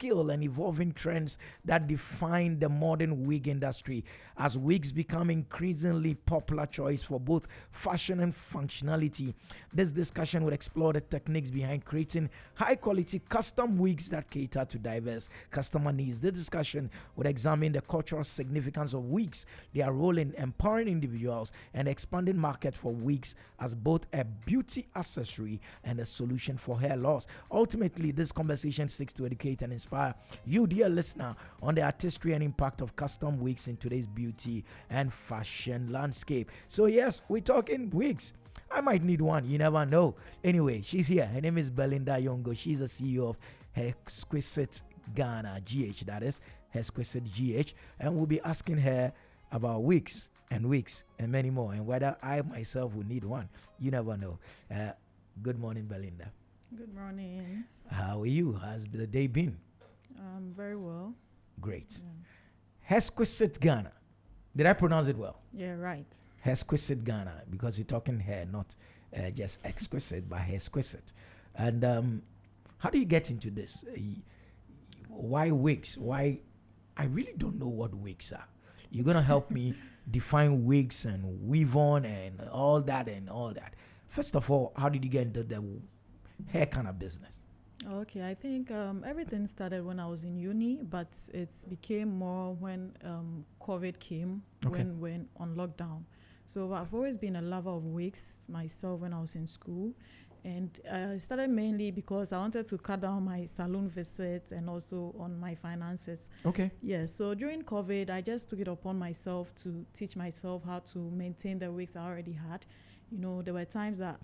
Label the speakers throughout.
Speaker 1: skill and evolving trends that define the modern wig industry. As wigs become increasingly popular choice for both fashion and functionality, this discussion will explore the techniques behind creating high quality custom wigs that cater to diverse customer needs. This discussion would examine the cultural significance of wigs, their role in empowering individuals, and expanding market for wigs as both a beauty accessory and a solution for hair loss. Ultimately, this conversation seeks to educate and inspire you, dear listener, on the artistry and impact of custom wigs in today's beauty and fashion landscape. So yes, we're talking wigs. I might need one, you never know. Anyway, she's here. Her name is Belinda Yongo. She's the CEO of Exquisite Ghana, GH, that is, Exquisite GH. And we'll be asking her about wigs and many more, and whether I myself will need one. You never know. Good morning, Belinda.
Speaker 2: Good morning.
Speaker 1: How are you? How's the day been?
Speaker 2: Very well.
Speaker 1: Great.
Speaker 2: Yeah.
Speaker 1: Exquisite Ghana. Did I pronounce it well?
Speaker 2: Yeah, right.
Speaker 1: Exquisite Ghana, because we're talking hair, not just exquisite, but exquisite. And how do you get into this? Why wigs? Why? I really don't know what wigs are. You're going to help me define wigs and weave on and all that. First of all, how did you get into the hair kind of business?
Speaker 2: Okay, I think everything started when I was in uni, but it became more when COVID came,
Speaker 1: Okay.
Speaker 2: when we went on lockdown. So I've always been a lover of wigs myself when I was in school. And I started mainly because I wanted to cut down my salon visits and also on my finances.
Speaker 1: Okay.
Speaker 2: Yeah, so during COVID, I just took it upon myself to teach myself how to maintain the wigs I already had. You know, there were times that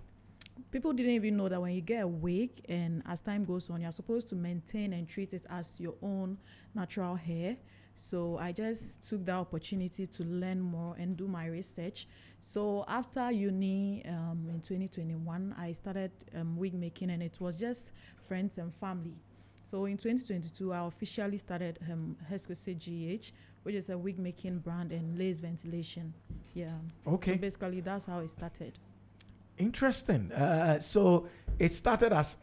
Speaker 2: people didn't even know that when you get a wig and as time goes on, you're supposed to maintain and treat it as your own natural hair. So I just took that opportunity to learn more and do my research. So after uni in 2021, I started wig making, and it was just friends and family. So in 2022, I officially started Exquisite GH, which is a wig making brand and lace ventilation. Yeah.
Speaker 1: Okay.
Speaker 2: So basically, that's how it started.
Speaker 1: Interesting. So it started as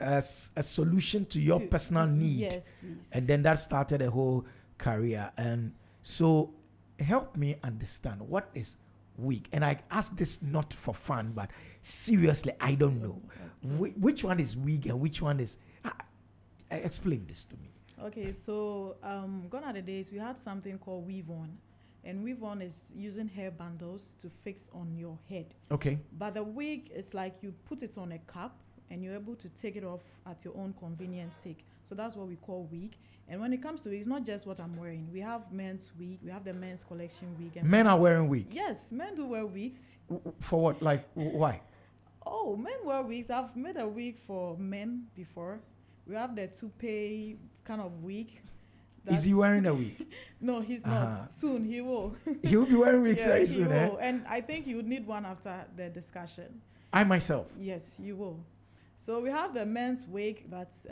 Speaker 1: a solution to your personal need.
Speaker 2: Yes, please.
Speaker 1: And then that started a whole career. And so help me understand, what is wig? And I ask this not for fun, but seriously, I don't know. Which one is wig and which one is... explain this to me.
Speaker 2: Okay, so gone are the days we had something called weave on. And weave on is using hair bundles to fix on your head.
Speaker 1: Okay.
Speaker 2: But the wig is like you put it on a cap and you're able to take it off at your own convenience sake. So that's what we call wig. And when it comes to it, it's not just what I'm wearing. We have men's wig, we have the men's collection wig. And
Speaker 1: Men are wearing wig?
Speaker 2: Yes, men do wear wigs.
Speaker 1: For what? Like, why?
Speaker 2: Oh, men wear wigs. I've made a wig for men before. We have the toupee kind of wig.
Speaker 1: Is he wearing a wig?
Speaker 2: No, he's not. Soon he will.
Speaker 1: He will be wearing wigs
Speaker 2: Yeah,
Speaker 1: very
Speaker 2: he
Speaker 1: soon,
Speaker 2: will. And I think you would need one after the discussion.
Speaker 1: I myself.
Speaker 2: Yes, you will. So we have the men's wig that's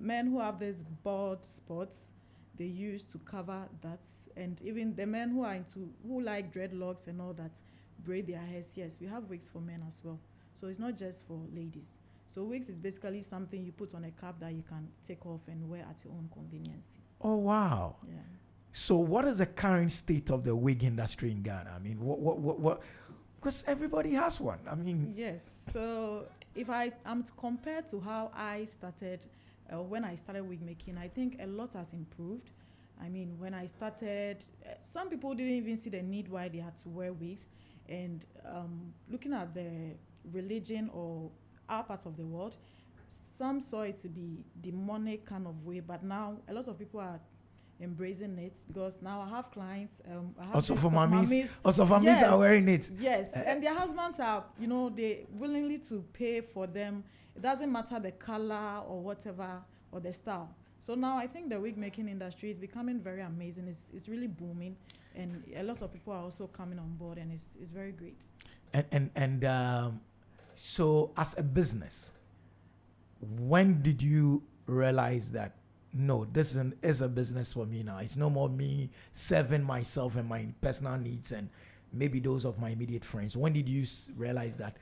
Speaker 2: men who have these bald spots, they use to cover that. And even the men who like dreadlocks and all that, braid their hairs. Yes, we have wigs for men as well. So it's not just for ladies. So wigs is basically something you put on a cap that you can take off and wear at your own convenience.
Speaker 1: Oh, wow.
Speaker 2: Yeah.
Speaker 1: So what is the current state of the wig industry in Ghana? I mean, what? Because everybody has one. I mean...
Speaker 2: Yes. So if I am to compare to how I started, when I started wig making, I think a lot has improved. I mean, when I started, some people didn't even see the need why they had to wear wigs. And looking at the religion or our part of the world, some saw it to be demonic kind of way, but now a lot of people are embracing it because now I have clients. I have
Speaker 1: Also for
Speaker 2: mummies.
Speaker 1: mummies
Speaker 2: Yes.
Speaker 1: are wearing it.
Speaker 2: Yes, and their husbands are, they willingly to pay for them. It doesn't matter the color or whatever or the style. So now I think the wig making industry is becoming very amazing. It's really booming, and a lot of people are also coming on board, and it's very great.
Speaker 1: So as a business, when did you realize that, no, this is a business for me now? It's no more me serving myself and my personal needs and maybe those of my immediate friends. When did you realize that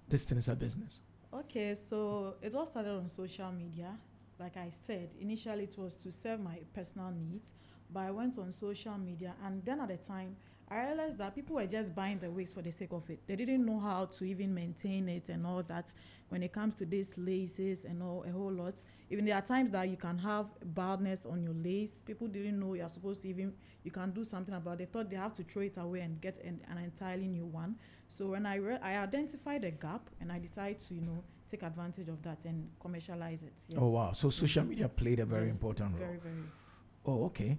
Speaker 1: this thing is a business?
Speaker 2: Okay, so it all started on social media. like I said, initially it was to serve my personal needs, but I went on social media, and then at the time, I realized that people were just buying the wigs for the sake of it. They didn't know how to even maintain it and all that. When it comes to these laces and all, a whole lot. Even there are times that you can have baldness on your lace. People didn't know you're supposed to even, you can do something about it. They thought they have to throw it away and get an entirely new one. So when I identified a gap, and I decided to, take advantage of that and commercialize it. Yes.
Speaker 1: Oh wow! So social media played a very
Speaker 2: Yes,
Speaker 1: important role.
Speaker 2: very, very.
Speaker 1: Oh, okay.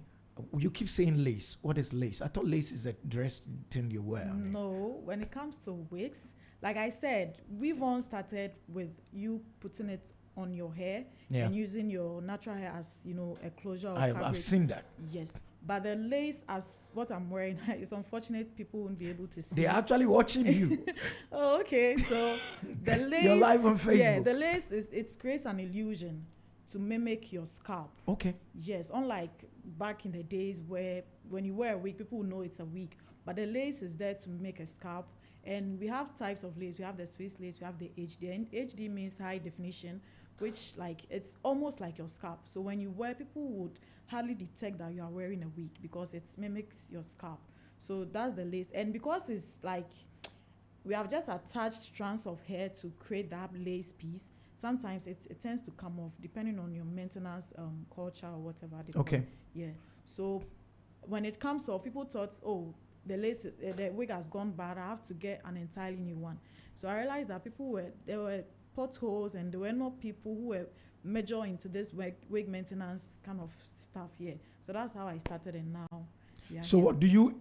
Speaker 1: You keep saying lace. What is lace? I thought lace is a dress thing you wear.
Speaker 2: No, when it comes to wigs, like I said, we've all started with you putting it on your hair and using your natural hair as, a closure or fabric.
Speaker 1: I've seen that.
Speaker 2: Yes. But the lace, as what I'm wearing, it's unfortunate people won't be able to see.
Speaker 1: They're actually watching you.
Speaker 2: Oh, okay. So the lace.
Speaker 1: You're live on Facebook.
Speaker 2: Yeah, the lace, it creates an illusion to mimic your scalp.
Speaker 1: Okay.
Speaker 2: Yes, unlike back in the days where when you wear a wig, people know it's a wig. But the lace is there to make a scalp. And we have types of lace. We have the Swiss lace, we have the HD. And HD means high definition, which it's almost like your scalp. So when you wear, people would hardly detect that you are wearing a wig because it mimics your scalp. So that's the lace. And because it's we have just attached strands of hair to create that lace piece, sometimes it tends to come off depending on your maintenance culture or whatever.
Speaker 1: Okay.
Speaker 2: Yeah. So when it comes off, people thought, oh, the lace, the wig has gone bad. I have to get an entirely new one. So I realized that there were potholes, and there were not people who were major into this wig maintenance kind of stuff here. So that's how I started, and now.
Speaker 1: So what do you?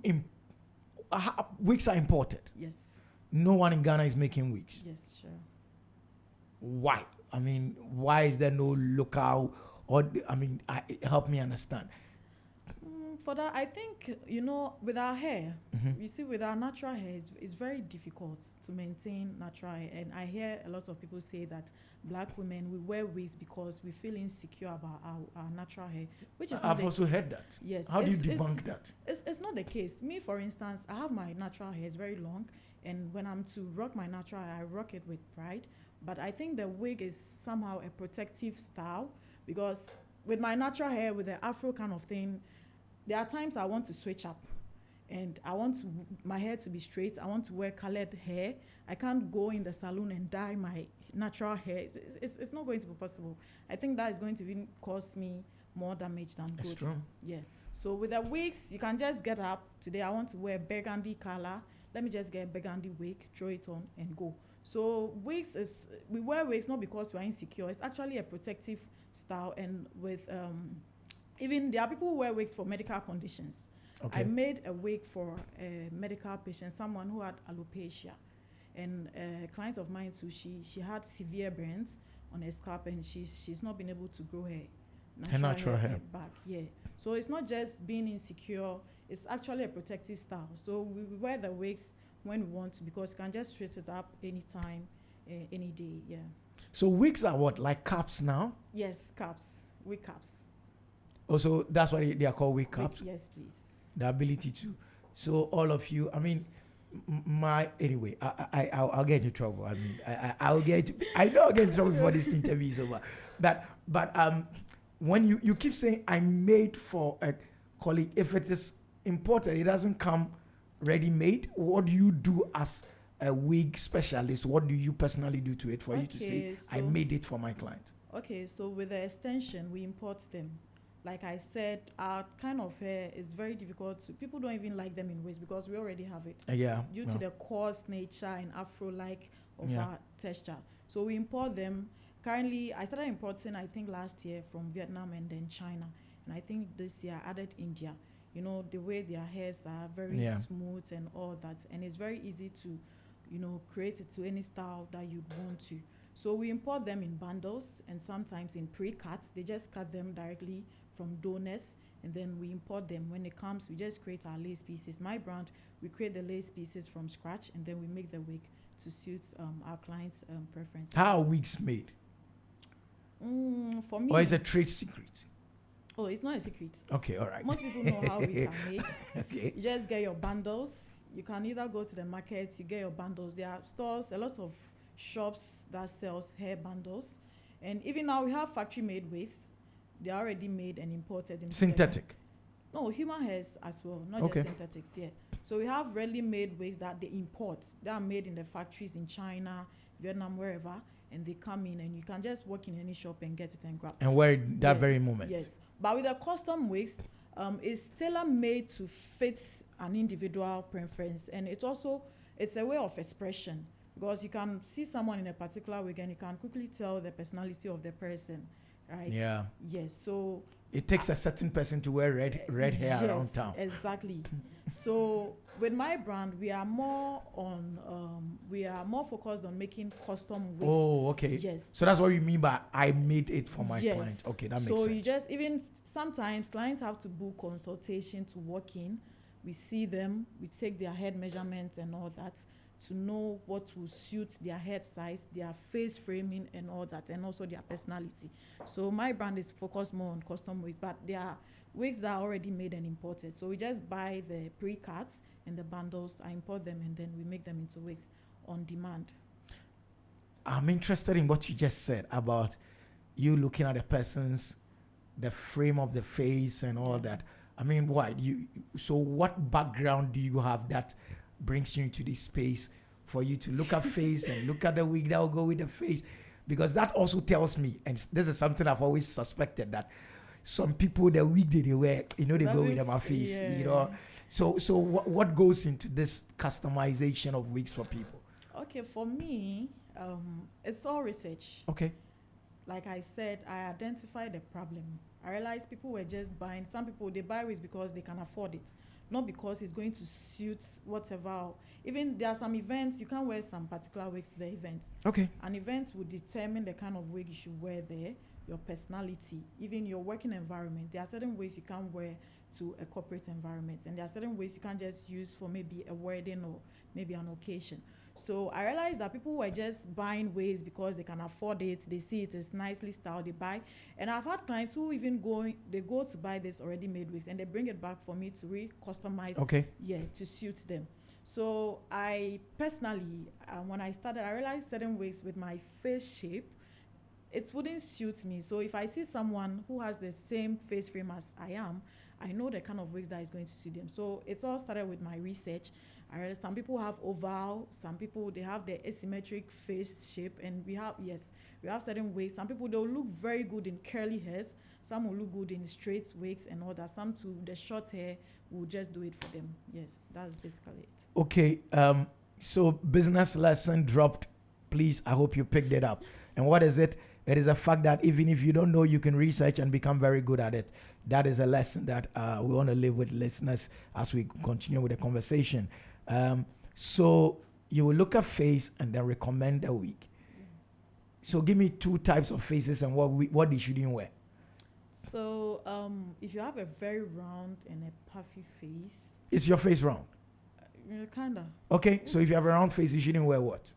Speaker 1: Wigs are imported.
Speaker 2: Yes.
Speaker 1: No one in Ghana is making wigs.
Speaker 2: Yes, sure.
Speaker 1: Why? I mean, why is there no local? Or help me understand.
Speaker 2: For that, I think, with our hair, you see, with our natural hair, it's very difficult to maintain natural hair. And I hear a lot of people say that black women, we wear wigs because we feel insecure about our natural hair, which is
Speaker 1: I've also heard that.
Speaker 2: Yes.
Speaker 1: How do you debunk that?
Speaker 2: It's not the case. Me, for instance, I have my natural hair. It's very long. And when I'm to rock my natural hair, I rock it with pride. But I think the wig is somehow a protective style, because with my natural hair, with the afro kind of thing, there are times I want to switch up, and I want my hair to be straight. I want to wear colored hair. I can't go in the salon and dye my natural hair. It's not going to be possible. I think that is going to even cause me more damage than good.
Speaker 1: That's true.
Speaker 2: Yeah. So with the wigs, you can just get up. Today I want to wear burgundy color. Let me just get a burgundy wig, throw it on, and go. So we wear wigs not because we're insecure. It's actually a protective style, and with even there are people who wear wigs for medical conditions.
Speaker 1: Okay.
Speaker 2: I made a wig for a medical patient, someone who had alopecia. And a client of mine too, she had severe burns on her scalp, and she's not been able to grow her natural hair back. Yeah. So it's not just being insecure, it's actually a protective style. So we wear the wigs when we want to, because you can just straighten it up anytime, any day. Yeah.
Speaker 1: So wigs are what, like caps now?
Speaker 2: Yes, caps, wig caps.
Speaker 1: Also, that's why they are called wig caps.
Speaker 2: Yes, please.
Speaker 1: The ability to. So all of you, anyway, I'll get into trouble. I'll get. I know I'll get into trouble before this interview is over. But when you keep saying I made for a colleague, if it is imported, it doesn't come ready made. What do you do as a wig specialist? What do you personally do to it for you to say I made it for my client? Okay,
Speaker 2: so with the extension, we import them. Like I said, our kind of hair is very difficult. People don't even like them in wigs because we already have it. Due to the coarse nature and afro-like of our texture. So we import them. Currently, I started importing, I think, last year from Vietnam and then China. And I think this year I added India. The way their hairs are very smooth and all that. And it's very easy to, create it to any style that you want to. So we import them in bundles and sometimes in pre-cuts. They just cut them directly from donors, and then we import them. When it comes, we just create our lace pieces. My brand, we create the lace pieces from scratch, and then we make the wig to suit our clients' preferences.
Speaker 1: How are wigs made?
Speaker 2: For me,
Speaker 1: or is it a trade secret?
Speaker 2: Oh, it's not a secret.
Speaker 1: Okay, all right.
Speaker 2: Most people know how wigs are made.
Speaker 1: Okay.
Speaker 2: You just get your bundles. You can either go to the market, you get your bundles. There are stores, a lot of shops that sells hair bundles. And even now we have factory-made wigs. They are already made and imported in
Speaker 1: Synthetic.
Speaker 2: No, human hairs as well, not
Speaker 1: Okay.
Speaker 2: just synthetics. Yeah. So we have ready-made wigs that they import. They are made in the factories in China, Vietnam, wherever, and they come in, and you can just walk in any shop and get it and grab.
Speaker 1: And wear it that very moment.
Speaker 2: Yes, but with the custom wigs, it's tailor-made to fit an individual preference, and it's a way of expression, because you can see someone in a particular wig and you can quickly tell the personality of the person, right?
Speaker 1: Yeah.
Speaker 2: Yes. So
Speaker 1: it takes a certain person to wear red hair around town.
Speaker 2: Exactly. So with my brand, we are more focused on making custom wigs.
Speaker 1: Oh, okay.
Speaker 2: Yes.
Speaker 1: So that's what you mean by I made it for my client. Okay, that makes sense.
Speaker 2: So you just, even sometimes clients have to book consultation to walk in. We see them, we take their head measurements and all that to know what will suit their head size, their face framing and all that, and also their personality. So my brand is focused more on custom wigs, but there are wigs that are already made and imported. So we just buy the pre-cuts and the bundles, I import them, and then we make them into wigs on demand.
Speaker 1: I'm interested in what you just said about you looking at the frame of the face and all that. I mean, so what background do you have that brings you into this space for you to look at face and look at the wig that will go with the face? Because that also tells me, and this is something I've always suspected, that some people, the wig they wear, they go with their face, So what goes into this customization of wigs for people?
Speaker 2: Okay, for me, it's all research.
Speaker 1: Okay.
Speaker 2: Like I said, I identified the problem. I realized people were just buying. Some people, they buy wigs because they can afford it, not because it's going to suit whatever. Even there are some events, you can't wear some particular wigs to the events.
Speaker 1: Okay.
Speaker 2: An event will determine the kind of wig you should wear there, your personality, even your working environment. There are certain ways you can't wear to a corporate environment, and there are certain ways you can't just use for maybe a wedding or maybe an occasion. So I realized that people were just buying wigs because they can afford it. They see it is nicely styled, they buy. And I've had clients who even go to buy this already made wigs and they bring it back for me to re-customize.
Speaker 1: Okay.
Speaker 2: Yeah, to suit them. So I personally, when I started, I realized certain wigs with my face shape, it wouldn't suit me. So if I see someone who has the same face frame as I am, I know the kind of wigs that is going to suit them. So it's all started with my research. I realized some people have oval, some people, they have the asymmetric face shape, and we have certain wigs. Some people, they'll look very good in curly hairs, some will look good in straight wigs and all that. Some too, the short hair will just do it for them. Yes, that's basically it.
Speaker 1: Okay, so business lesson dropped. Please, I hope you picked it up. And what is it? It is a fact that even if you don't know, you can research and become very good at it. That is a lesson that we want to leave with listeners as we continue with the conversation. So you will look at face and then recommend a wig. So give me two types of faces and what they shouldn't wear.
Speaker 2: So if you have a very round and a puffy face.
Speaker 1: Is your face round?
Speaker 2: Kinda.
Speaker 1: Okay, so if you have a round face, you shouldn't wear what?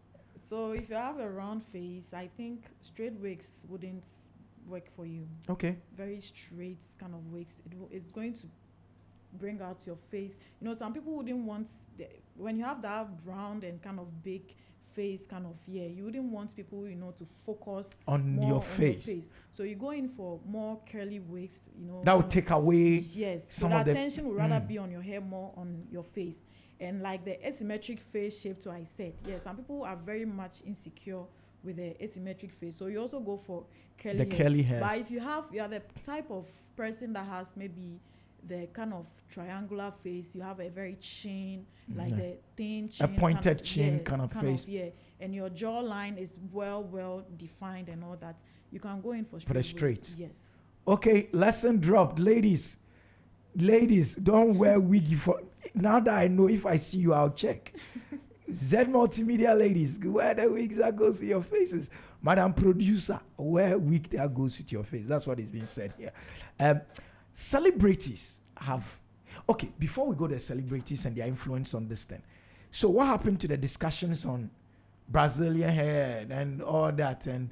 Speaker 2: So if you have a round face, I think straight wigs wouldn't work for you.
Speaker 1: Okay.
Speaker 2: Very straight kind of wigs. It's going to bring out your face. You know, some people wouldn't want, when you have that round and kind of big face kind of, you wouldn't want people, to focus
Speaker 1: on
Speaker 2: more
Speaker 1: your face.
Speaker 2: On your face. So you go in for more curly wigs,
Speaker 1: That would take away
Speaker 2: some of the attention would rather be on your hair, more on your face. And like the asymmetric face shape, so I said, some people are very much insecure with the asymmetric face. So you also go for curly hairs. But if you are the type of person that has maybe the kind of triangular face, you have a very chin, like the thin chin.
Speaker 1: A pointed chin kind of face.
Speaker 2: And your jawline is well defined and all that. You can go in for
Speaker 1: straight.
Speaker 2: Yes.
Speaker 1: Okay, lesson dropped. Ladies, don't wear wig for. Now that I know, if I see you, I'll check. Z Multimedia ladies, wear the wigs that goes to your faces. Madam Producer, wear wig that goes with your face. That's what is being said here. Celebrities have. Okay, before we go to celebrities and their influence on this thing. So what happened to the discussions on Brazilian hair and all that, and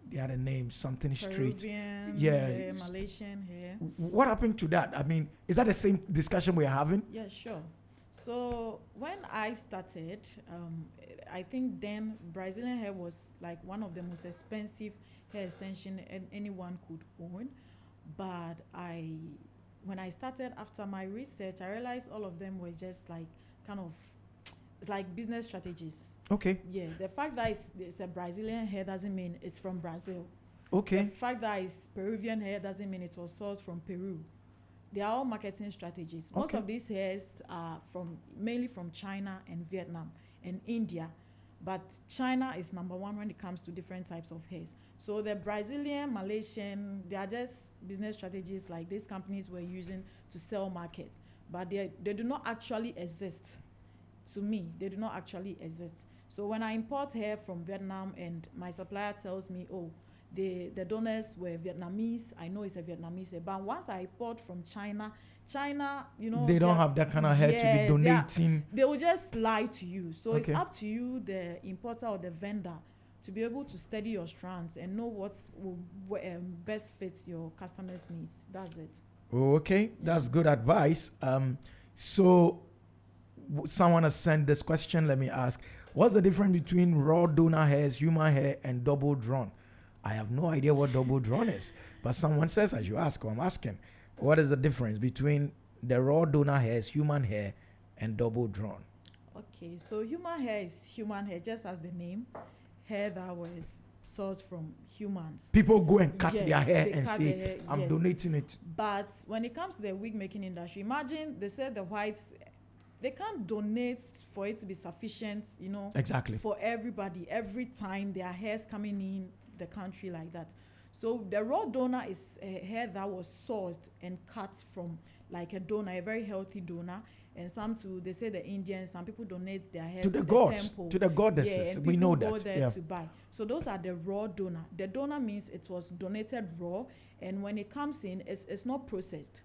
Speaker 1: the other name, something street.
Speaker 2: Hair, Malaysian hair.
Speaker 1: What happened to that? I mean, is that the same discussion we're having?
Speaker 2: Yeah, sure. So when I started, I think then Brazilian hair was like one of the most expensive hair extension anyone could own. But when I started after my research, I realized all of them were just like kind of, it's like business strategies.
Speaker 1: Okay.
Speaker 2: Yeah, the fact that it's a Brazilian hair doesn't mean it's from Brazil.
Speaker 1: Okay.
Speaker 2: The fact that it's Peruvian hair doesn't mean it was sourced from Peru. They are all marketing strategies. Most
Speaker 1: Okay.
Speaker 2: of these hairs are mainly from China and Vietnam and India. But China is number one when it comes to different types of hairs. So the Brazilian, Malaysian, they are just business strategies like these companies were using to sell market. But they do not actually exist. To me, they do not actually exist. So when I import hair from Vietnam and my supplier tells me, oh, the donors were Vietnamese, I know it's a Vietnamese hair. But once I import from China,
Speaker 1: they don't have that kind of hair to be donating.
Speaker 2: They will just lie to you. So
Speaker 1: Okay.
Speaker 2: it's up to you, the importer or the vendor, to be able to study your strands and know what will best fits your customers' needs. That's it.
Speaker 1: Okay, that's good advice. So someone has sent this question. Let me ask: what's the difference between raw donor hairs, human hair, and double drawn? I have no idea what double drawn is, but someone says I should ask. I'm asking, what is the difference between the raw donor hairs, human hair, and double drawn?
Speaker 2: Okay, so human hair is human hair, just as the name, hair that was sourced from humans.
Speaker 1: People go and cut their hair
Speaker 2: they
Speaker 1: and
Speaker 2: cut
Speaker 1: say,
Speaker 2: their hair,
Speaker 1: I'm
Speaker 2: yes.
Speaker 1: donating it.
Speaker 2: But when it comes to the wig making industry, imagine they said the whites, they can't donate for it to be sufficient,
Speaker 1: Exactly.
Speaker 2: for everybody every time there are hairs coming in the country like that. So the raw donor is a hair that was sourced and cut from like a donor, a very healthy donor. And they say the Indians, some people donate their hair
Speaker 1: to the gods,
Speaker 2: temple,
Speaker 1: to the goddesses.
Speaker 2: and
Speaker 1: we know
Speaker 2: people
Speaker 1: that.
Speaker 2: go there to buy. So those are the raw donor. The donor means it was donated raw, and when it comes in, it's not processed.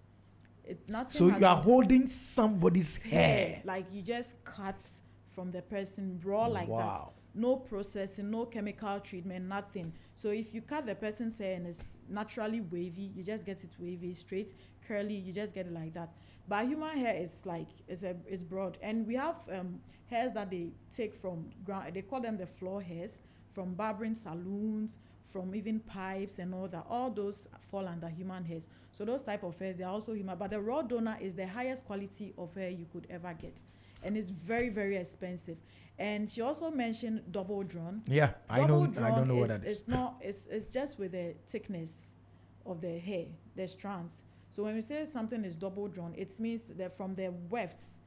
Speaker 1: So you are holding somebody's hair.
Speaker 2: Like you just cut from the person raw like that. No processing, no chemical treatment, nothing. So if you cut the person's hair and it's naturally wavy, you just get it wavy, straight, curly, you just get it like that. But human hair is like, it's broad. And we have hairs that they take from ground, they call them the floor hairs, from barbering salons, from even pipes and all that. All those fall under human hairs. So those type of hairs, they're also human. But the raw donor is the highest quality of hair you could ever get. And it's very, very expensive. And she also mentioned double drawn.
Speaker 1: Yeah, I don't know what that
Speaker 2: is. It's just with the thickness of the hair, the strands. So when we say something is double drawn, it means that from the wefts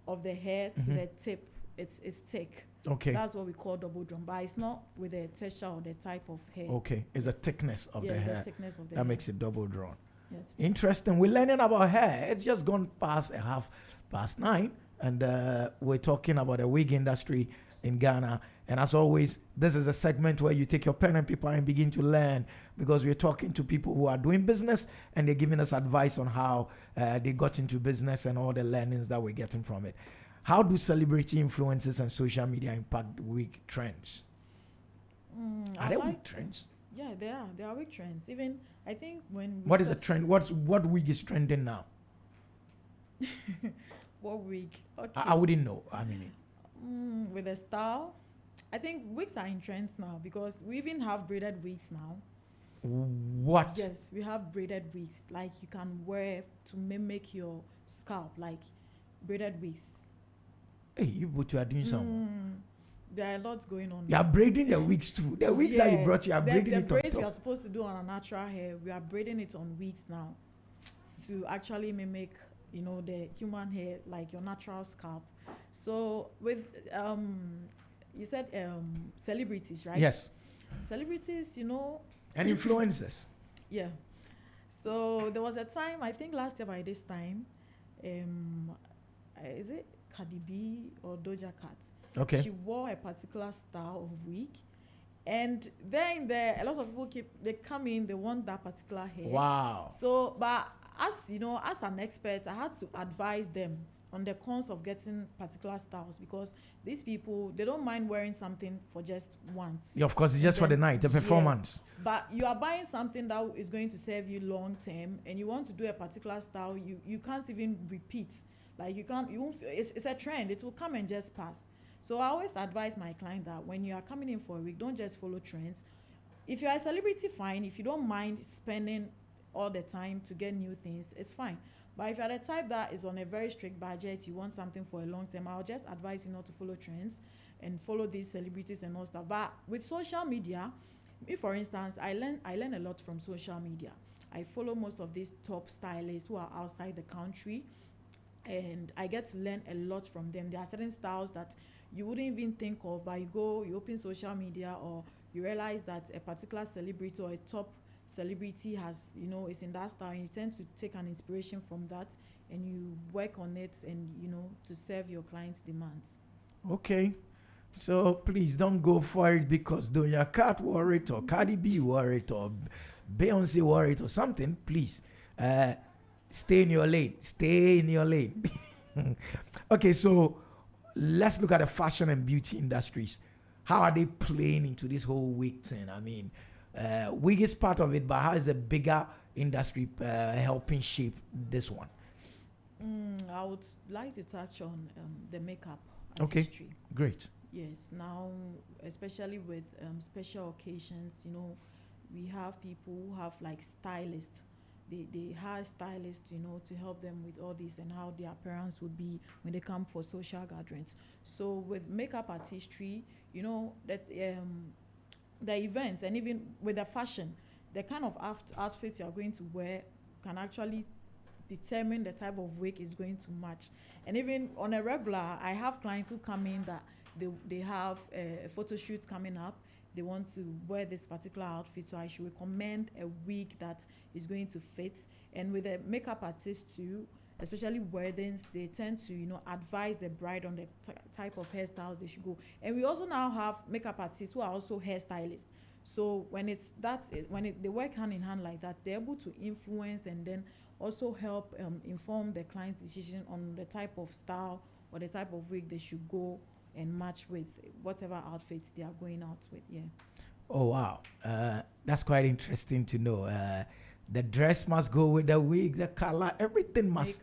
Speaker 2: of the hair to the tip, it's thick.
Speaker 1: Okay.
Speaker 2: That's what we call double drawn, but it's not with the texture or the type of hair.
Speaker 1: Okay, it's a thickness of the hair.
Speaker 2: The thickness of the
Speaker 1: that
Speaker 2: hair.
Speaker 1: makes it double drawn.
Speaker 2: Yes.
Speaker 1: Interesting. We're learning about hair. It's just gone past 9:30, and we're talking about the wig industry in Ghana. And as always, this is a segment where you take your pen and paper and begin to learn, because we're talking to people who are doing business and they're giving us advice on how they got into business and all the learnings that we're getting from it. How do celebrity influences and social media impact wig trends? Are there wig trends?
Speaker 2: Yeah, they are. There are wig trends. Even, I think when...
Speaker 1: What is a trend? What wig is trending now?
Speaker 2: What wig? Okay.
Speaker 1: I wouldn't know. I mean...
Speaker 2: with the style, I think wigs are in trends now, because we even have braided wigs now.
Speaker 1: What?
Speaker 2: Yes, we have braided wigs, like you can wear to mimic your scalp, like braided wigs.
Speaker 1: Hey, you are doing something.
Speaker 2: There are lots going on.
Speaker 1: You are braiding the wigs too. The wigs that you brought, you are braiding it on top.
Speaker 2: The braids we are supposed to do on a natural hair, we are braiding it on wigs now, to actually mimic, the human hair, like your natural scalp. So with you said celebrities, right?
Speaker 1: Yes.
Speaker 2: Celebrities,
Speaker 1: and influencers.
Speaker 2: Yeah. So there was a time, I think last year by this time, is it Cardi B or Doja Cat?
Speaker 1: Okay.
Speaker 2: She wore a particular style of wig, and then there a lot of people they come in, they want that particular hair.
Speaker 1: Wow.
Speaker 2: So, but as an expert, I had to advise them on the cons of getting particular styles, because these people, they don't mind wearing something for just once.
Speaker 1: Yeah, of course, it's just for the night, the performance.
Speaker 2: Yes, but you are buying something that is going to serve you long term, and you want to do a particular style, you can't even repeat. Like it's a trend, it will come and just pass. So I always advise my client that when you are coming in for a wig, don't just follow trends. if you're a celebrity, fine. If you don't mind spending all the time to get new things, it's fine. But if you're the type that is on a very strict budget, you want something for a long term, I'll just advise you not to follow trends and follow these celebrities and all stuff. But with social media, me for instance, I learn a lot from social media. I follow most of these top stylists who are outside the country, and I get to learn a lot from them. There are certain styles that you wouldn't even think of, but you open social media, or you realize that a particular celebrity or a top celebrity has, is in that style, and you tend to take an inspiration from that, and you work on it, and to serve your clients' demands.
Speaker 1: Okay. So please don't go for it because Doja Cat wore it or Cardi B wore it or Beyonce wore it or something. Please, stay in your lane. Stay in your lane. Okay, so let's look at the fashion and beauty industries. How are they playing into this whole wig thing? I mean, wig is part of it, but how is the bigger industry helping shape this one?
Speaker 2: I would like to touch on the makeup
Speaker 1: Okay,
Speaker 2: artistry.
Speaker 1: great.
Speaker 2: Yes, now, especially with special occasions, we have people who have like stylists. They hire stylists, to help them with all this and how their appearance would be when they come for social gatherings. So with makeup artistry, that the events, and even with the fashion, the kind of outfit you are going to wear can actually determine the type of wig is going to match. And even on a regular, I have clients who come in that they have a photo shoot coming up. They want to wear this particular outfit, so I should recommend a wig that is going to fit. And with a makeup artist too, especially weddings, they tend to advise the bride on the type of hairstyles they should go. And we also now have makeup artists who are also hairstylists. So when they work hand in hand like that, they're able to influence and then also help inform the client's decision on the type of style or the type of wig they should go and match with whatever outfits they are going out with. Yeah.
Speaker 1: Oh wow, that's quite interesting to know. The dress must go with the wig, the color, everything must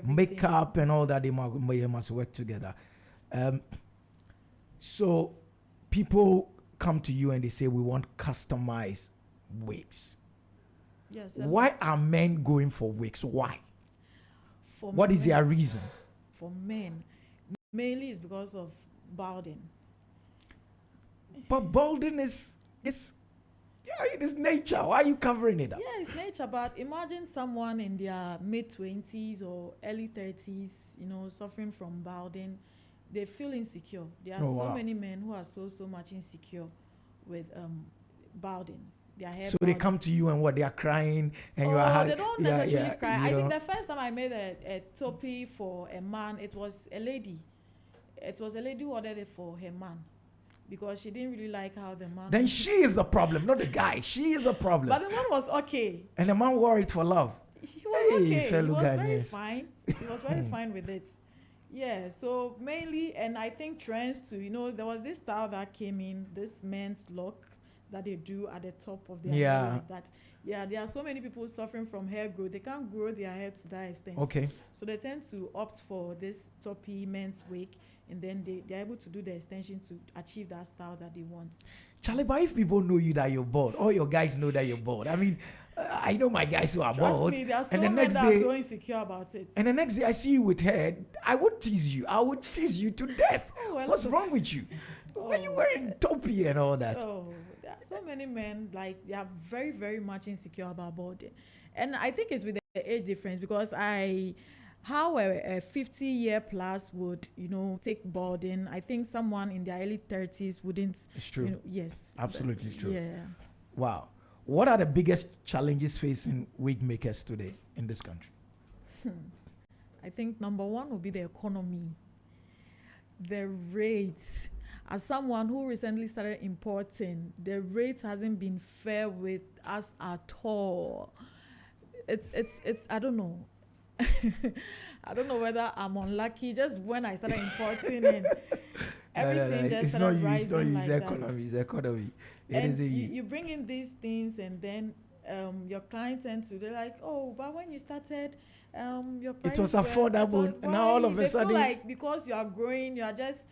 Speaker 1: makeup and all that. They must work together. So people come to you and they say we want customized wigs.
Speaker 2: Yes.
Speaker 1: Why are men going for wigs? Why? What is their reason?
Speaker 2: For men, mainly it's because of balding.
Speaker 1: But balding is it is nature. Why are you covering it up?
Speaker 2: Yeah, it's nature. But imagine someone in their mid-20s or early 30s, suffering from balding. They feel insecure. There are many men who are so much insecure with balding.
Speaker 1: So they come to you and what, they are crying and you are
Speaker 2: they don't necessarily cry. I think the first time I made a topi for a man, it was a lady. It was a lady who ordered it for her man because she didn't really like how the man.
Speaker 1: Then she is the problem, not the guy. She is the problem.
Speaker 2: But the man was okay.
Speaker 1: And the man wore it for love.
Speaker 2: He was okay. He was very fine. He was very fine with it. Yeah. So mainly, and I think trends too. There was this style that came in, this men's look that they do at the top of their hair like that. Yeah, there are so many people suffering from hair growth. They can't grow their hair to that extent.
Speaker 1: Okay.
Speaker 2: So they tend to opt for this toppy men's wig, and then they're able to do the extension to achieve that style that they want.
Speaker 1: Charlie, but if people know you that you're bald, all your guys know that you're bald. I mean, I know my guys who are bald.
Speaker 2: Trust me, there are so many that are so insecure about it.
Speaker 1: And the next day I see you with hair, I would tease you. I would tease you to death. What's wrong with you? Why are you wearing toppy and all that?
Speaker 2: There are so many men, like, they are very, very much insecure about balding. And I think it's with the age difference, because how a 50-year plus would, take balding, I think someone in their early 30s wouldn't.
Speaker 1: It's true.
Speaker 2: Yes.
Speaker 1: Absolutely true.
Speaker 2: Yeah.
Speaker 1: Wow. What are the biggest challenges facing wig makers today in this country?
Speaker 2: I think number one would be the economy. The rates. As someone who recently started importing, the rate hasn't been fair with us at all. It's I don't know. I don't know whether I'm unlucky. Just when I started importing and everything just started rising like that.
Speaker 1: It's the economy.
Speaker 2: You bring in these things, and then your clients they're like, oh, but when you started, your price
Speaker 1: it was affordable. Now all of a sudden,
Speaker 2: feel like because you are growing, you are just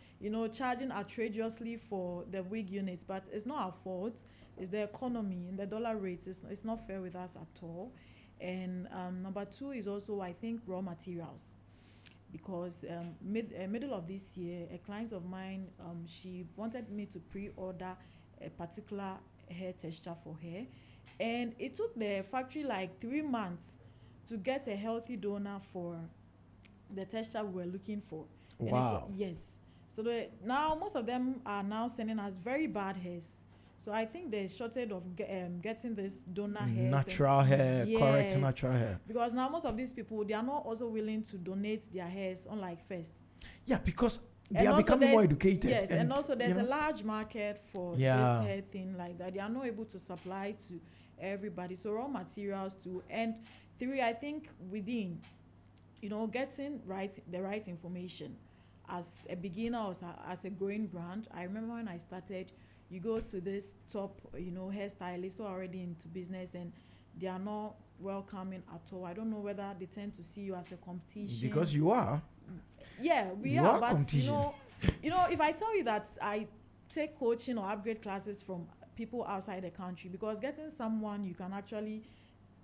Speaker 2: charging outrageously for the wig units, but it's not our fault. It's the economy and the dollar rates. It's not fair with us at all. And number two is also, I think, raw materials. Because middle of this year, a client of mine, she wanted me to pre-order a particular hair texture for her, and it took the factory like 3 months to get a healthy donor for the texture we were looking for.
Speaker 1: Wow.
Speaker 2: Yes. So now most of them are now sending us very bad hairs. So I think there's shortage of getting this donor hairs.
Speaker 1: Natural hair, correct
Speaker 2: Yes.
Speaker 1: natural hair.
Speaker 2: Because now most of these people, they are not also willing to donate their hairs, unlike first.
Speaker 1: Yeah, because they
Speaker 2: And
Speaker 1: are
Speaker 2: also
Speaker 1: becoming more
Speaker 2: there's-
Speaker 1: educated.
Speaker 2: Yes, and also there's
Speaker 1: you
Speaker 2: a
Speaker 1: know,
Speaker 2: large market for
Speaker 1: Yeah.
Speaker 2: this hair thing like that. They are not able to supply to everybody. So raw materials too. And three, I think within, getting the right information as a beginner or as a growing brand. I remember when I started, you go to this top, hairstylists who are already into business, and they are not welcoming at all. I don't know whether they tend to see you as a competition.
Speaker 1: because you are.
Speaker 2: Yeah, we
Speaker 1: You
Speaker 2: are,
Speaker 1: are
Speaker 2: but
Speaker 1: competition.
Speaker 2: if I tell you that I take coaching or upgrade classes from people outside the country, because getting someone you can actually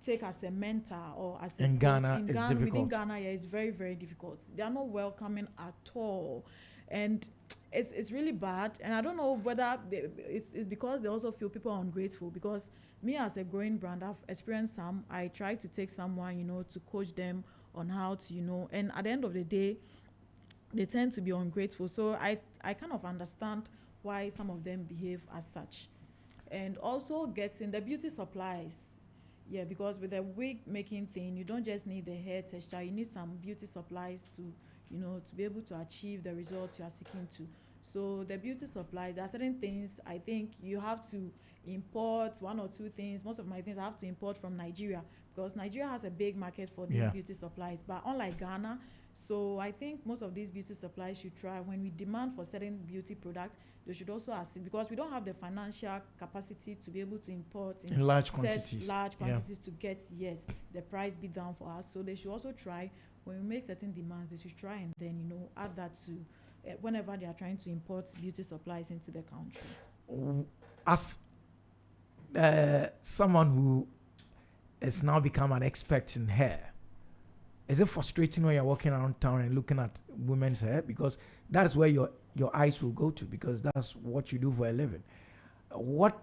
Speaker 2: take as a mentor or as a
Speaker 1: In
Speaker 2: coach
Speaker 1: Ghana, it's
Speaker 2: within
Speaker 1: difficult.
Speaker 2: Ghana, yeah, it's very, very difficult. They are not welcoming at all, and it's really bad. And I don't know whether it's because they also feel people are ungrateful. Because me as a growing brand, I've experienced some. I try to take someone, to coach them on how to, and at the end of the day, they tend to be ungrateful. So I kind of understand why some of them behave as such. And also getting the beauty supplies. Yeah, because with the wig making thing, you don't just need the hair texture, you need some beauty supplies to be able to achieve the results you are seeking to. So the beauty supplies, there are certain things I think you have to import, one or two things. Most of my things I have to import from Nigeria, because Nigeria has a big market for these
Speaker 1: Yeah.
Speaker 2: beauty supplies. But unlike Ghana, so I think most of these beauty supplies should try, when we demand for certain beauty products, they should also assist, because we don't have the financial capacity to be able to import
Speaker 1: In large
Speaker 2: such
Speaker 1: quantities.
Speaker 2: large
Speaker 1: Yeah.
Speaker 2: quantities to get, yes, the price be down for us. So they should also try, when we make certain demands, they should try and then add that to whenever they are trying to import beauty supplies into the country.
Speaker 1: As someone who has now become an expert in hair, is it frustrating when you're walking around town and looking at women's hair? Because that's where your eyes will go to, because that's what you do for a living. What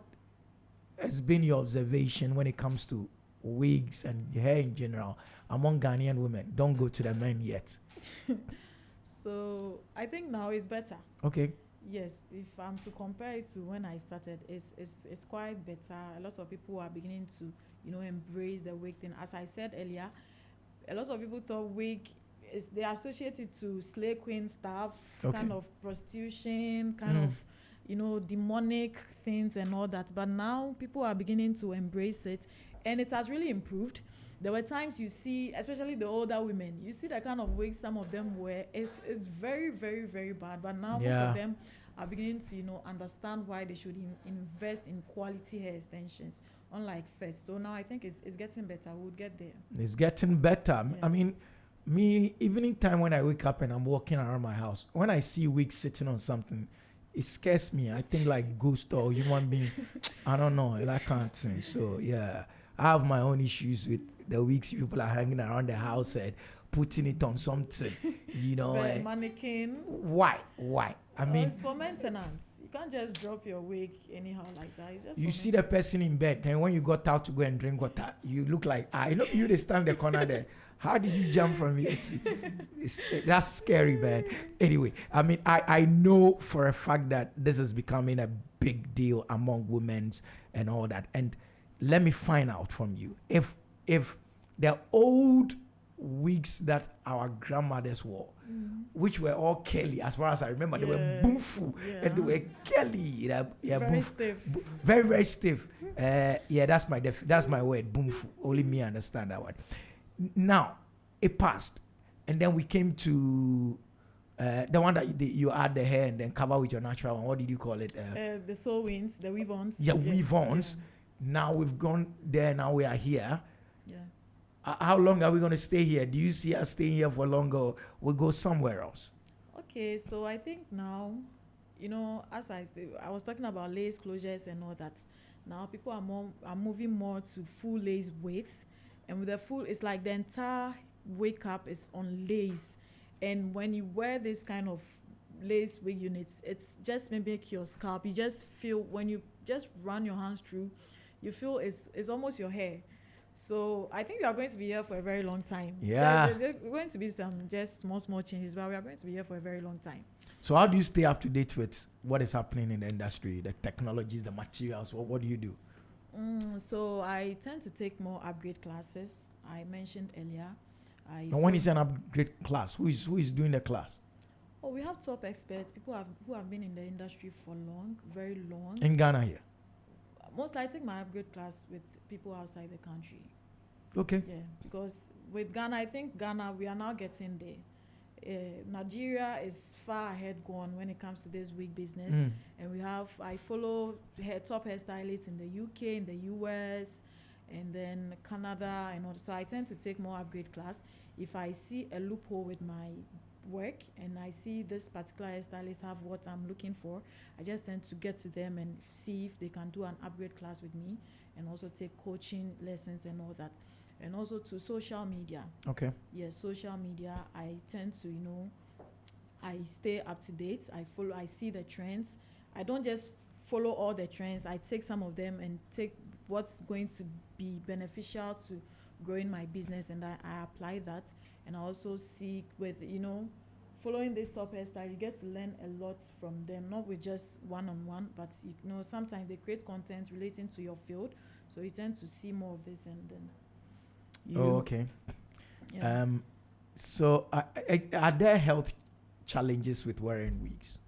Speaker 1: has been your observation when it comes to wigs and hair in general among Ghanaian women? Don't go to the men yet.
Speaker 2: So I think now it's better.
Speaker 1: Okay.
Speaker 2: Yes, if I'm to compare it to when I started, it's quite better. A lot of people are beginning to embrace the wig thing. As I said earlier, a lot of people thought wig they associate it to slay queen stuff,
Speaker 1: Okay.
Speaker 2: kind of prostitution, kind of demonic things and all that. But now people are beginning to embrace it, and it has really improved. There were times you see, especially the older women, you see the kind of wigs some of them wear. It's very, very, very bad. But now most
Speaker 1: Yeah.
Speaker 2: of them are beginning to understand why they should invest in quality hair extensions, unlike first. So now I think it's getting better. We'll get there.
Speaker 1: It's getting better.
Speaker 2: Yeah.
Speaker 1: I mean, me, evening time when I wake up and I'm walking around my house, when I see wigs sitting on something, it scares me. I think like ghost or human being. I don't know. I can't think. So yeah, I have my own issues with the wigs people are hanging around the house and putting it on something.
Speaker 2: The mannequin.
Speaker 1: Why? I mean,
Speaker 2: It's for maintenance. You can't just drop your wig anyhow like that. It's just
Speaker 1: you
Speaker 2: for
Speaker 1: see the person in bed, and when you got out to go and drink water, you look like I know you. They stand in the corner there. How did you jump from here? That's scary, man. Anyway, I mean, I know for a fact that this is becoming a big deal among women and all that. And let me find out from you if the old wigs that our grandmothers wore, which were all curly, as far as I remember, they were
Speaker 2: Yeah.
Speaker 1: boomful and they were curly. Yeah,
Speaker 2: very
Speaker 1: boomf-
Speaker 2: stiff.
Speaker 1: very, very stiff. Yeah, that's my word, boomful. Only me understand that word. Now, it passed, and then we came to the one that you add the hair and then cover with your natural one. What did you call it?
Speaker 2: The sew-ins, the weave-ons.
Speaker 1: Yeah, weave-ons. Now we've gone there. Now we are here.
Speaker 2: Yeah.
Speaker 1: How long are we going to stay here? Do you see us staying here for longer, or we'll go somewhere else?
Speaker 2: Okay, so I think now, as I say, I was talking about lace closures and all that. Now people are moving more to full lace wigs, and with the full, it's like the entire wig cap is on lace, and when you wear this kind of lace wig units, it's just mimic your scalp. You just feel when you just run your hands through, you feel it's almost your hair. So I think we are going to be here for a very long time.
Speaker 1: Yeah.
Speaker 2: There's going to be some just small changes, but we are going to be here for a very long time.
Speaker 1: So how do you stay up to date with what is happening in the industry, the technologies, the materials? What do you do?
Speaker 2: So I tend to take more upgrade classes. I mentioned earlier.
Speaker 1: Now, when is an upgrade class? Who is doing the class?
Speaker 2: Oh, we have top experts, who have been in the industry for long, very long.
Speaker 1: In Ghana here.
Speaker 2: Mostly I take my upgrade class with people outside the country.
Speaker 1: Okay.
Speaker 2: Yeah, because with Ghana, I think Ghana, we are now getting there. Nigeria is far ahead gone when it comes to this wig business. And I follow top hairstylists in the UK, in the US, and then Canada, and all. So I tend to take more upgrade class. If I see a loophole with my work and I see this particular hairstylist have what I'm looking for, I just tend to get to them and see if they can do an upgrade class with me, and also take coaching lessons and all that. And also to social media.
Speaker 1: Okay.
Speaker 2: Yes, social media, I tend to, I stay up to date. I see the trends. I don't just follow all the trends. I take some of them and take what's going to be beneficial to growing my business, and I apply that. And I also see with, following this top hairstyle, you get to learn a lot from them, not with just one-on-one, but, sometimes they create content relating to your field. So you tend to see more of this, and then
Speaker 1: okay.
Speaker 2: Yeah.
Speaker 1: So are there health challenges with wearing wigs?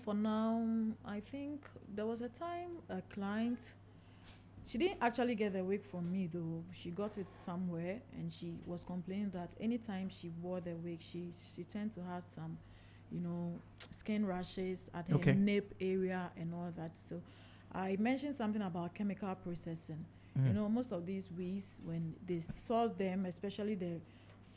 Speaker 2: For now, I think there was a time a client, she didn't actually get the wig from me though. She got it somewhere, and she was complaining that anytime she wore the wig, she tended to have some, skin rashes at her nape area and all that. So I mentioned something about chemical processing. Most of these wigs, when they source them, especially the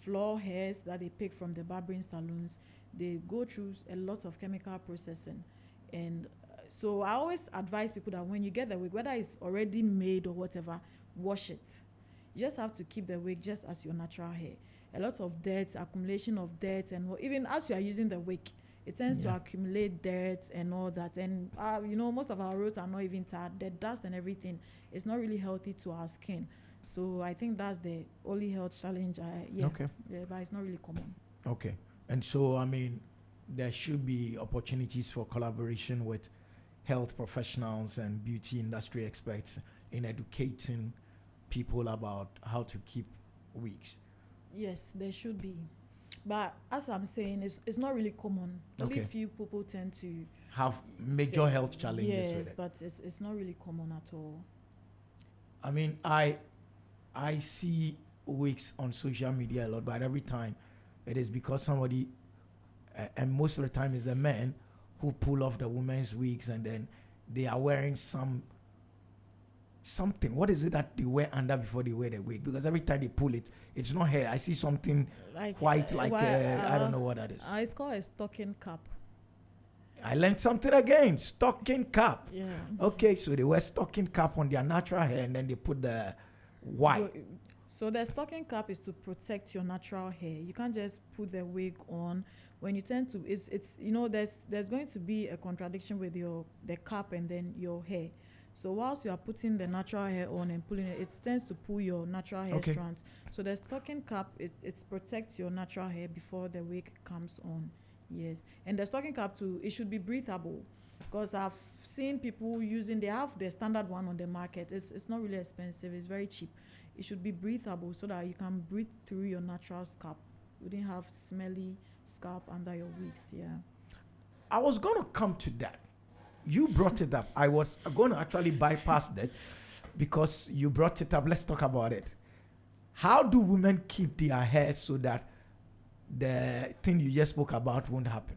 Speaker 2: floor hairs that they pick from the barbering salons, they go through a lot of chemical processing. And so I always advise people that when you get the wig, whether it's already made or whatever, wash it. You just have to keep the wig just as your natural hair. A lot of dirt, accumulation of dirt, and even as you are using the wig, it tends to accumulate dirt and all that. And, most of our roots are not even tarred. The dust and everything is not really healthy to our skin. So I think that's the only health challenge.
Speaker 1: Okay.
Speaker 2: Yeah, but it's not really common.
Speaker 1: Okay. And so, there should be opportunities for collaboration with health professionals and beauty industry experts in educating people about how to keep wigs.
Speaker 2: Yes, there should be. But as I'm saying, it's not really common. Only few people tend to
Speaker 1: have major health challenges with it.
Speaker 2: Yes, but it's not really common at all.
Speaker 1: I see wigs on social media a lot, but every time it is because somebody, and most of the time is a man, who pull off the women's wigs, and then they are wearing something. What is it that they wear under before they wear the wig? Because every time they pull it, it's not hair. I see something white, I don't know what that is.
Speaker 2: It's called a stocking cap.
Speaker 1: I learned something again. Stocking cap.
Speaker 2: Yeah.
Speaker 1: Okay, so they wear stocking cap on their natural hair, and then they put the white.
Speaker 2: So the stocking cap is to protect your natural hair. You can't just put the wig on. When you tend to, it's there's going to be a contradiction with the cap and then your hair. So whilst you are putting the natural hair on and pulling it, it tends to pull your natural hair strands. So the stocking cap, it protects your natural hair before the wig comes on. Yes. And the stocking cap too, it should be breathable, because I've seen people they have the standard one on the market. It's not really expensive. It's very cheap. It should be breathable so that you can breathe through your natural scalp. You didn't have smelly scalp under your wigs. Yeah.
Speaker 1: I was going to come to that. You brought it up. I was going to actually bypass that because you brought it up. Let's talk about it. How do women keep their hair so that the thing you just spoke about won't happen?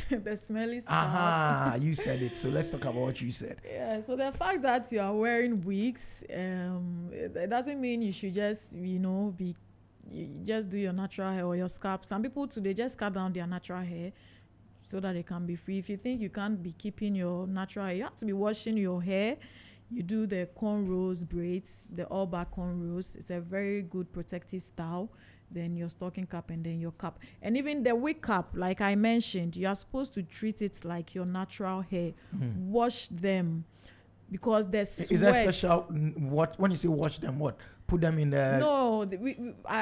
Speaker 2: The smelly scalp.
Speaker 1: You said it. So let's talk about what you said.
Speaker 2: Yeah, so the fact that you are wearing wigs, it doesn't mean you should just, you just do your natural hair or your scalp. Some people today just cut down their natural hair, so that it can be free. If you think you can't be keeping your natural hair, you have to be washing your hair. You do the cornrows braids, the all back cornrows. It's a very good protective style. Then your stocking cap and then your cap. And even the wig cap, like I mentioned, you are supposed to treat it like your natural hair. Wash them because there's sweat.
Speaker 1: Is that special? What when you say wash them? What put them in the?
Speaker 2: No,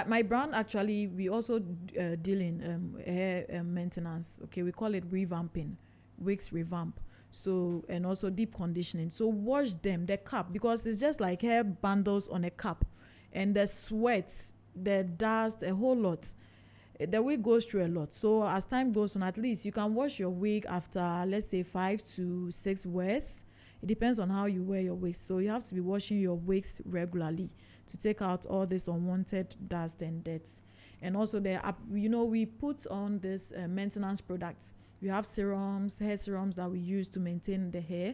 Speaker 2: my brand actually we also deal in hair maintenance. Okay, we call it revamping, wigs revamp. So and also deep conditioning. So wash them, the cap, because it's just like hair bundles on a cap, and the sweat, the dust, a whole lot. The wig goes through a lot. So as time goes on, at least you can wash your wig after, let's say, 5 to 6 wears. It depends on how you wear your wigs. So you have to be washing your wigs regularly to take out all this unwanted dust and dirt. And also we put on this maintenance products. We have serums, hair serums that we use to maintain the hair.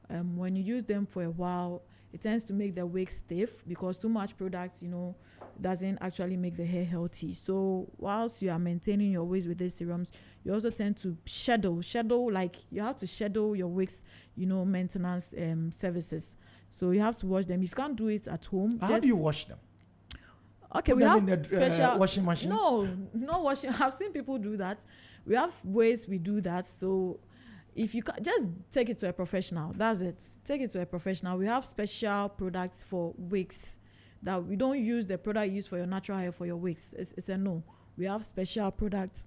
Speaker 2: When you use them for a while, it tends to make the wig stiff because too much products, doesn't actually make the hair healthy. So whilst you are maintaining your wigs with these serums, you also tend to shadow, like you have to shadow your wigs, maintenance services. So you have to wash them. If you can't do it at home,
Speaker 1: how do you wash them?
Speaker 2: Okay,
Speaker 1: we have in the, special washing machine.
Speaker 2: No washing. I've seen people do that. We have ways we do that. So if you can just take it to a professional, that's it. Take it to a professional. We have special products for wigs that we don't use the product used for your natural hair for your wigs. It's a no. We have special products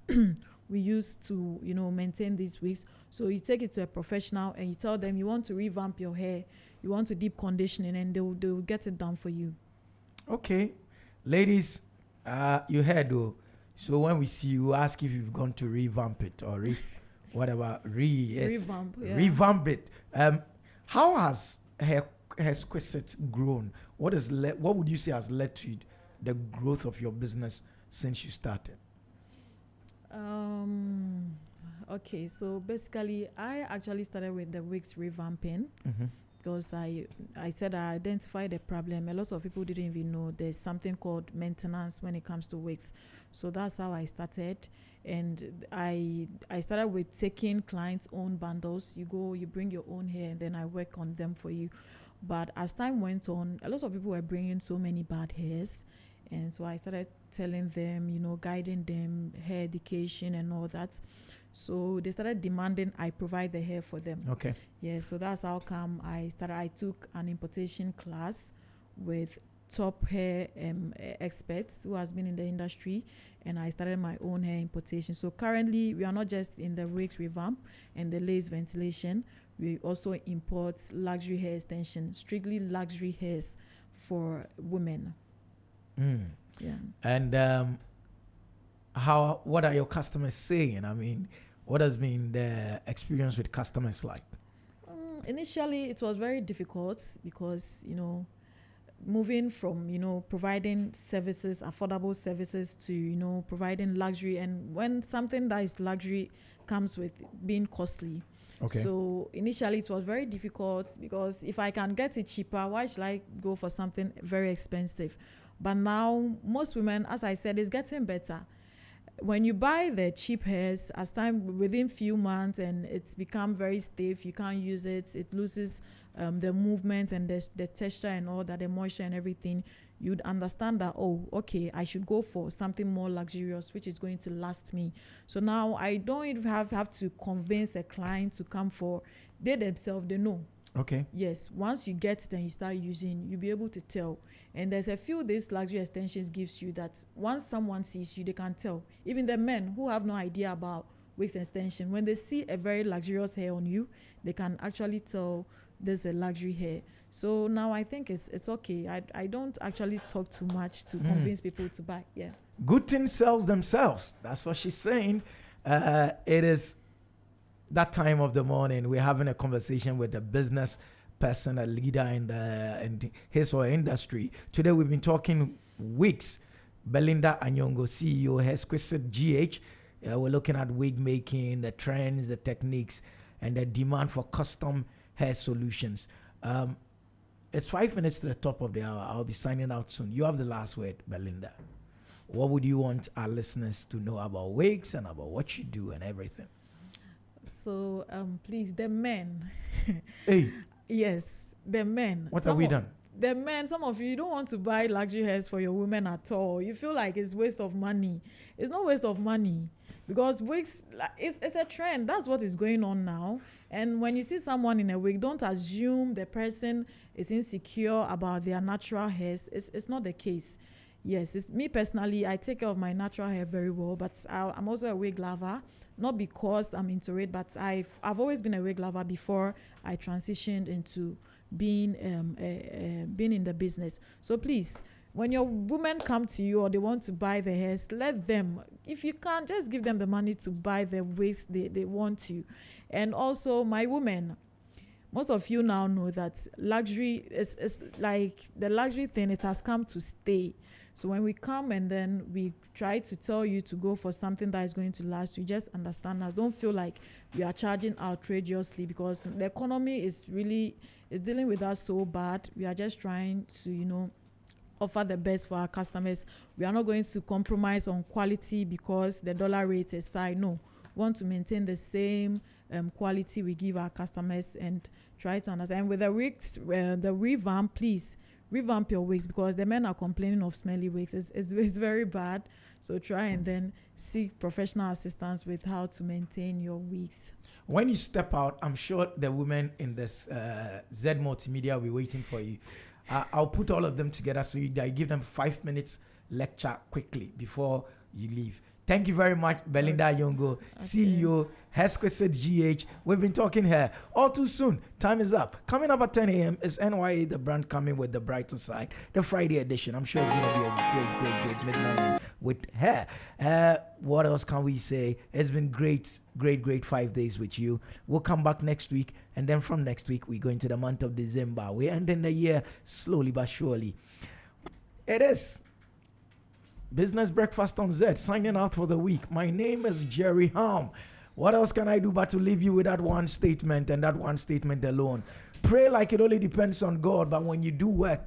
Speaker 2: we use to maintain these wigs. So you take it to a professional and you tell them you want to revamp your hair, you want to deep conditioning, and they'll get it done for you.
Speaker 1: Okay. Ladies, you heard though. So when we see you, ask if you've gone to revamp it or revamp it. How has hair exquisite grown? What would you say has led to the growth of your business since you started?
Speaker 2: Okay, so basically I actually started with the wigs revamping. Because I said I identified the problem. A lot of people didn't even know there's something called maintenance when it comes to wigs. So that's how I started. And I started with taking clients' own bundles. You bring your own hair, and then I work on them for you. But as time went on, a lot of people were bringing so many bad hairs. And so I started telling them, guiding them, hair education and all that. So they started demanding I provide the hair for them.
Speaker 1: Okay.
Speaker 2: Yeah, so that's how come I took an importation class with top hair experts who has been in the industry, and I started my own hair importation. So currently we are not just in the wigs revamp and the lace ventilation. We also import luxury hair extension, strictly luxury hairs for women. Yeah.
Speaker 1: And what are your customers saying? I mean, what has been the experience with customers like?
Speaker 2: Initially, it was very difficult because, moving from, providing services, affordable services to, providing luxury. And when something that is luxury comes with being costly.
Speaker 1: Okay.
Speaker 2: So initially it was very difficult because if I can get it cheaper, why should I go for something very expensive? But now most women, as I said, is getting better. When you buy the cheap hairs, as time within few months and it's become very stiff, you can't use it. It loses the movement and the texture and all that, the moisture and everything. You'd understand that, oh, okay, I should go for something more luxurious, which is going to last me. So now I don't even have to convince a client to come for. They themselves, they know.
Speaker 1: Okay.
Speaker 2: Yes, once you get it and you start using, you'll be able to tell. And there's a few these luxury extensions gives you that once someone sees you, they can tell. Even the men who have no idea about wigs extension, when they see a very luxurious hair on you, they can actually tell there's a luxury hair. So now I think it's okay. I don't actually talk too much to convince people to buy. Yeah.
Speaker 1: Good things sells themselves. That's what she's saying. It is that time of the morning. We're having a conversation with a business person, a leader in his or her industry. Today we've been talking wigs. Belinda Anyongo, CEO, Exquisite GH. We're looking at wig making, the trends, the techniques, and the demand for custom hair solutions. It's 5 minutes to the top of the hour. I'll be signing out soon. You have the last word, Belinda. What would you want our listeners to know about wigs and about what you do and everything?
Speaker 2: So please, the men.
Speaker 1: Hey,
Speaker 2: Yes, the men.
Speaker 1: what have we done?
Speaker 2: The men, some of you don't want to buy luxury hairs for your women at all. You feel like it's waste of money. It's not waste of money because wigs, it's a trend. That's what is going on now. And when you see someone in a wig, don't assume the person is insecure about their natural hairs. It's not the case. Yes, it's me personally. I take care of my natural hair very well, but I'm also a wig lover. Not because I'm into it, but I've always been a wig lover before I transitioned into being being in the business. So please, when your women come to you or they want to buy the hairs, let them. If you can't, just give them the money to buy the wigs they want to. And also, my women, most of you now know that luxury is like the luxury thing. It has come to stay. So when we come and then we try to tell you to go for something that is going to last, you just understand us. Don't feel like we are charging outrageously because the economy is dealing with us so bad. We are just trying to, offer the best for our customers. We are not going to compromise on quality because the dollar rate is high. No, we want to maintain the same quality we give our customers and try to understand. With the wigs, the revamp, please revamp your wigs because the men are complaining of smelly wigs. It's very bad. So try and then seek professional assistance with how to maintain your wigs.
Speaker 1: When you step out, I'm sure the women in this Z Multimedia will be waiting for you. I'll put all of them together so I give them 5 minutes lecture quickly before you leave. Thank you very much, Belinda Yongo, CEO, Hesquisite GH. We've been talking here all too soon. Time is up. Coming up at 10 a.m. is NYA, the brand coming with the brighter side, the Friday edition. I'm sure it's going to be a great mid-morning with her. What else can we say? It's been great 5 days with you. We'll come back next week. And then from next week, we go into the month of December. We're ending the year slowly but surely. It is Business Breakfast on Z, signing out for the week. My name is Jerry Ham. What else can I do but to leave you with that one statement and that one statement alone? Pray like it only depends on God, but when you do work,